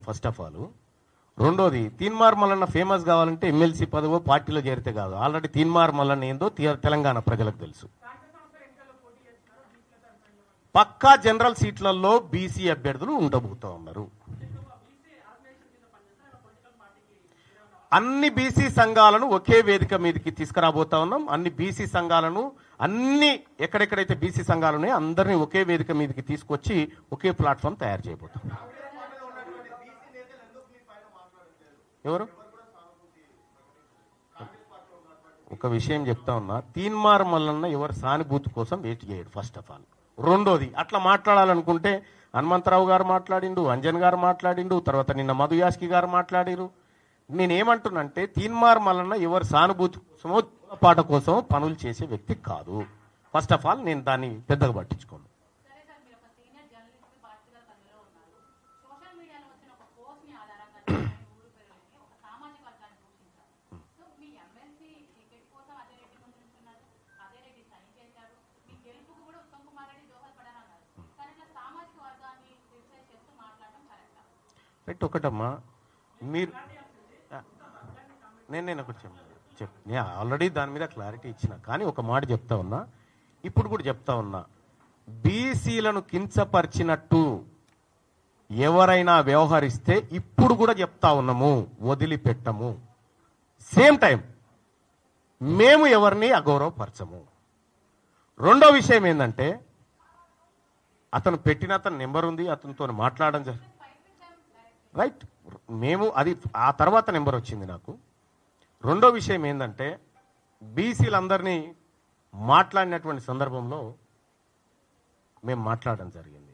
First of all రెండోది Teenmar Mallanna famous కావాలంటే MLC పదవో పార్టీలో చేరితే కాదు. ఆల్రెడీ తీన్మార్ మల్లన్న ఏందో తెలంగాణ ప్రజలకు తెలుసు. పక్కా జనరల్ సీట్లలో బీసీ అభ్యర్థులు ఉండబోతా ఉన్నారు. అన్ని బీసీ సంఘాలను ఒకే వేదిక మీదకి తీసుకురాబోతా ఉన్నాం. అన్ని బీసీ సంఘాలను ఎక్కడెక్కడైతే బీసీ సంఘాలు ఉన్నాయో అందరినీ ఒకే వేదిక మీదకి తీసుకొచ్చి ఒకే ప్లాట్ఫామ్ తయారు చేయబోతాం. ఎవరు ఒక విషయం చెప్తా ఉన్నా, తీన్మార్ మల్లన్న ఎవరు సానుభూతి కోసం వెయిట్ చేయడు ఫస్ట్ ఆఫ్ ఆల్. రెండోది అట్లా మాట్లాడాలనుకుంటే హనుమంతరావు గారు మాట్లాడిండు, అంజన్ గారు మాట్లాడిండు, తర్వాత నిన్న మధు యాస్కి గారు మాట్లాడిరు. నేనేమంటున్నంటే తీన్మార్ మల్లన్న ఎవరు సానుభూతి కోసమో పాట కోసం పనులు చేసే వ్యక్తి కాదు. ఫస్ట్ ఆఫ్ ఆల్ నేను దాన్ని పెద్దగా పట్టించుకోను. రైట్ ఒకటమ్మా, మీరు నేను ఒకటి నేను ఆల్రెడీ దాని మీద క్లారిటీ ఇచ్చిన, కానీ ఒక మాట చెప్తా ఉన్నా, ఇప్పుడు కూడా చెప్తా ఉన్నా, బీసీలను కించపరిచినట్టు ఎవరైనా వ్యవహరిస్తే ఇప్పుడు కూడా చెప్తా ఉన్నాము, వదిలిపెట్టము. సేమ్ టైం మేము ఎవరిని అగౌరవపరచము. రెండో విషయం ఏంటంటే అతను పెట్టిన నెంబర్ ఉంది, అతనితో మాట్లాడడం జరిగింది. రైట్, మేము అది ఆ తర్వాత నెంబర్ వచ్చింది నాకు. రెండో విషయం ఏంటంటే బీసీలందరినీ మాట్లాడినటువంటి సందర్భంలో మేము మాట్లాడడం జరిగింది.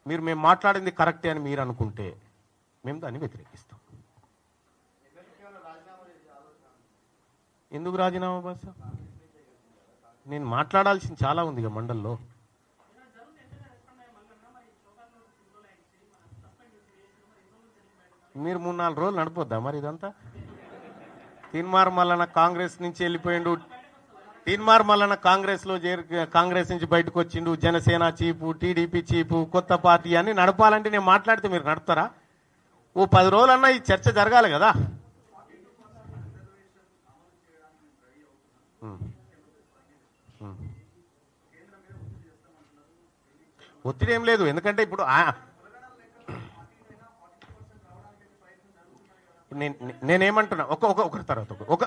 మేము మాట్లాడింది కరెక్టే అని మీరు అనుకుంటే మేము దాన్ని వ్యతిరేకిస్తాం. ఎందుకు రాజీనామా బాస్? నేను మాట్లాడాల్సింది చాలా ఉంది ఇక మండల్లో. మీరు 3-4 రోజులు నడిపోద్దా మరి ఇదంతా? తీన్మార్ మల్లన్న కాంగ్రెస్ నుంచి వెళ్ళిపోయిండు, తీన్మార్ మల్లన్న కాంగ్రెస్ నుంచి బయటకు వచ్చిండు, జనసేన చీపు, టీడీపీ చీపు, కొత్త పార్టీ అని నడపాలంటే నేను మాట్లాడితే మీరు నడుపుతారా? ఓ 10 రోజులన్నా ఈ చర్చ జరగాలి కదా. ఒత్తిడి ఏం లేదు, ఎందుకంటే ఇప్పుడు నేనేమంటున్నా ఒక తర్వాత ఒక